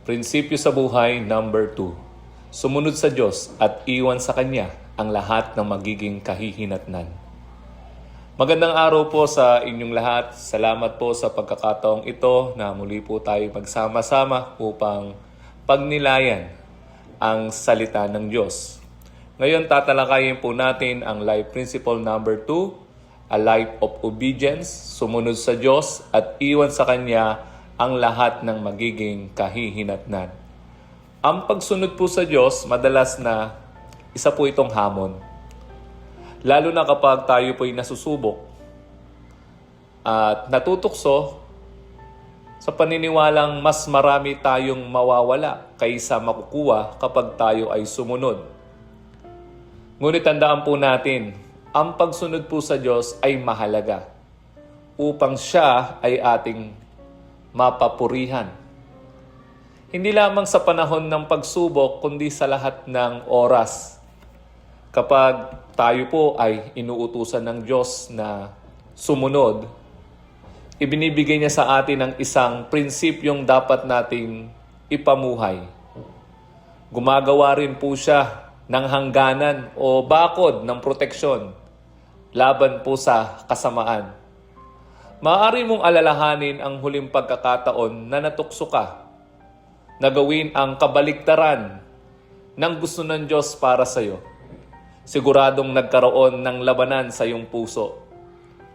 Prinsipyo sa buhay number 2. Sumunod sa Diyos at iwan sa Kanya ang lahat ng magiging kahihinatnan. Magandang araw po sa inyong lahat. Salamat po sa pagkakataong ito na muli po tayo magsama-sama upang pagnilayan ang salita ng Diyos. Ngayon tatalakayin po natin ang life principle number 2, a life of obedience, sumunod sa Diyos at iwan sa Kanya ang lahat ng magiging kahihinatnan. Ang pagsunod po sa Diyos, madalas na isa po itong hamon. Lalo na kapag tayo po'y nasusubok at natutukso sa paniniwalang mas marami tayong mawawala kaysa makukuha kapag tayo ay sumunod. Ngunit tandaan po natin, ang pagsunod po sa Diyos ay mahalaga upang siya ay ating mapapurihan. Hindi lamang sa panahon ng pagsubok, kundi sa lahat ng oras. Kapag tayo po ay inuutusan ng Diyos na sumunod, ibinibigay niya sa atin ang isang prinsipyong dapat nating ipamuhay. Gumagawa rin po siya ng hangganan o bakod ng proteksyon laban po sa kasamaan. Maaari mong alalahanin ang huling pagkakataon na natukso ka, na gawin ang kabaliktaran ng gusto ng Diyos para sa iyo. Siguradong nagkaroon ng labanan sa iyong puso.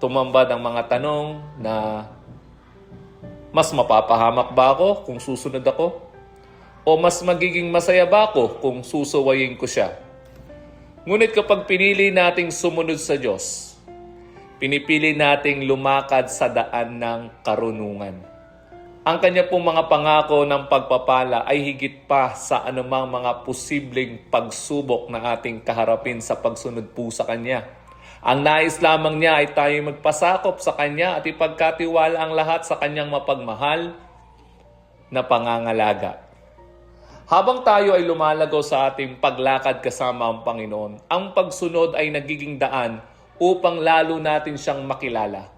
Tumambad ang mga tanong na mas mapapahamak ba ako kung susunod ako? O mas magiging masaya ba ako kung susuwayin ko siya? Ngunit kapag pinili nating sumunod sa Diyos, pinipili nating lumakad sa daan ng karunungan. Ang kanya pong mga pangako ng pagpapala ay higit pa sa anumang mga posibleng pagsubok na ating kaharapin sa pagsunod po sa kanya. Ang nais lamang niya ay tayo magpasakop sa kanya at ipagkatiwala ang lahat sa kanyang mapagmahal na pangangalaga. Habang tayo ay lumalagaw sa ating paglakad kasama ang Panginoon, ang pagsunod ay nagiging daan upang lalo natin siyang makilala.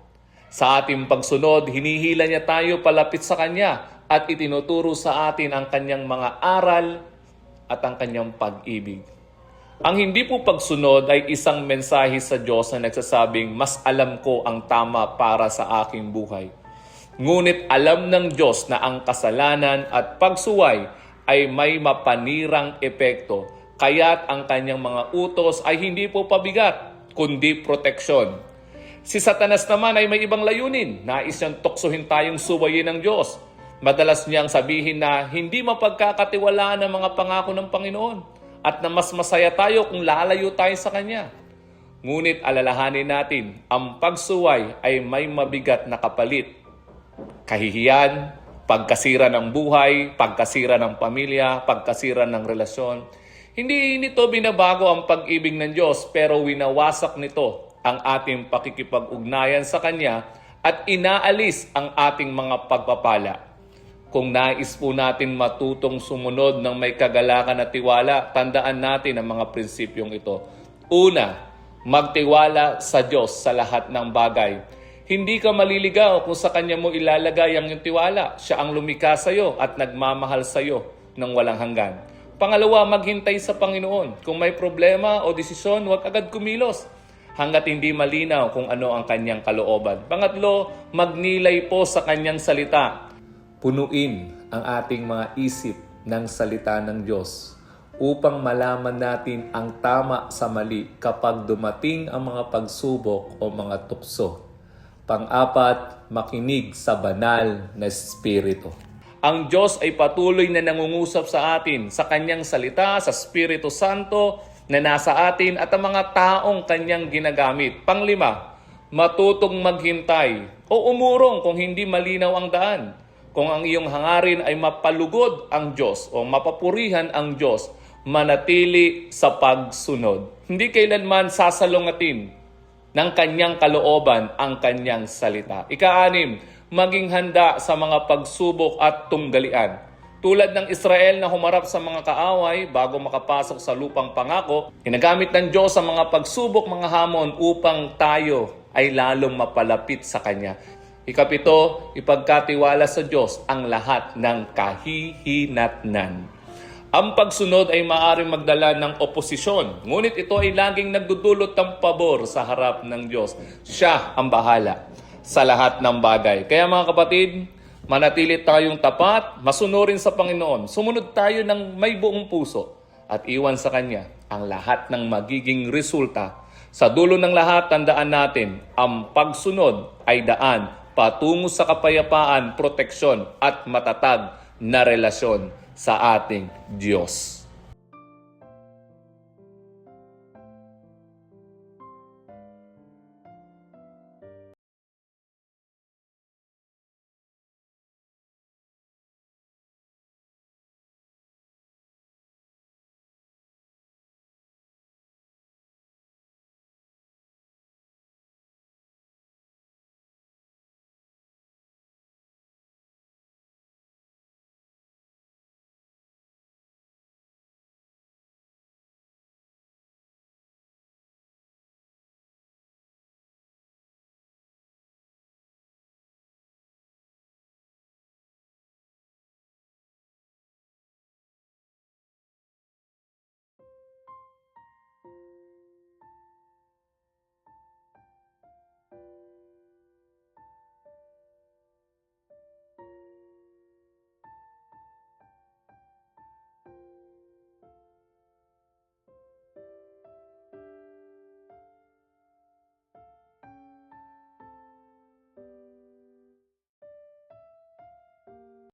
Sa ating pagsunod, hinihila niya tayo palapit sa Kanya at itinuturo sa atin ang Kanyang mga aral at ang Kanyang pag-ibig. Ang hindi po pagsunod ay isang mensahe sa Diyos na nagsasabing, mas alam ko ang tama para sa aking buhay. Ngunit alam ng Diyos na ang kasalanan at pagsuway ay may mapanirang epekto, kaya't ang Kanyang mga utos ay hindi po pabigat, kundi proteksyon. Si Satanas naman ay may ibang layunin. Nais niyang tuksohin tayong suwayin ng Diyos. Madalas niyang sabihin na hindi mapagkakatiwalaan ang mga pangako ng Panginoon at na mas masaya tayo kung lalayo tayo sa Kanya. Ngunit alalahanin natin, ang pagsuway ay may mabigat na kapalit. Kahihiyan, pagkasira ng buhay, pagkasira ng pamilya, pagkasira ng relasyon. Hindi nito binabago ang pag-ibig ng Diyos, pero winawasak nito ang ating pakikipag-ugnayan sa Kanya at inaalis ang ating mga pagpapala. Kung nais po natin matutong sumunod ng may kagalakan at tiwala, tandaan natin ang mga prinsipyong ito. Una, magtiwala sa Diyos sa lahat ng bagay. Hindi ka maliligaw kung sa Kanya mo ilalagay ang iyong tiwala. Siya ang lumikha sa iyo at nagmamahal sa iyo ng walang hanggan. Pangalawa, maghintay sa Panginoon. Kung may problema o desisyon, huwag agad kumilos hanggat hindi malinaw kung ano ang Kanyang kalooban. Pangatlo, magnilay po sa Kanyang salita. Punuin ang ating mga isip ng salita ng Diyos upang malaman natin ang tama sa mali kapag dumating ang mga pagsubok o mga tukso. Pang-apat, makinig sa banal na Espiritu. Ang Diyos ay patuloy na nangungusap sa atin sa Kanyang salita, sa Espiritu Santo na nasa atin at ang mga taong Kanyang ginagamit. Panglima, matutong maghintay o umurong kung hindi malinaw ang daan. Kung ang iyong hangarin ay mapalugod ang Diyos o mapapurihan ang Diyos, manatili sa pagsunod. Hindi kailanman sasalungatin ng Kanyang kalooban ang Kanyang salita. Ika-anim, maging handa sa mga pagsubok at tunggalian. Tulad ng Israel na humarap sa mga kaaway bago makapasok sa lupang pangako, ginagamit ng Diyos ang mga pagsubok, mga hamon upang tayo ay lalong mapalapit sa Kanya. Ikapito, ipagkatiwala sa Diyos ang lahat ng kahihinatnan. Ang pagsunod ay maaaring magdala ng oposisyon, ngunit ito ay laging nagdudulot ng pabor sa harap ng Diyos. Siya ang bahala sa lahat ng bagay. Kaya mga kapatid, manatili tayong tapat, masunurin sa Panginoon, sumunod tayo ng may buong puso at iwan sa Kanya ang lahat ng magiging resulta. Sa dulo ng lahat, tandaan natin, ang pagsunod ay daan patungo sa kapayapaan, proteksyon at matatag na relasyon sa ating Diyos.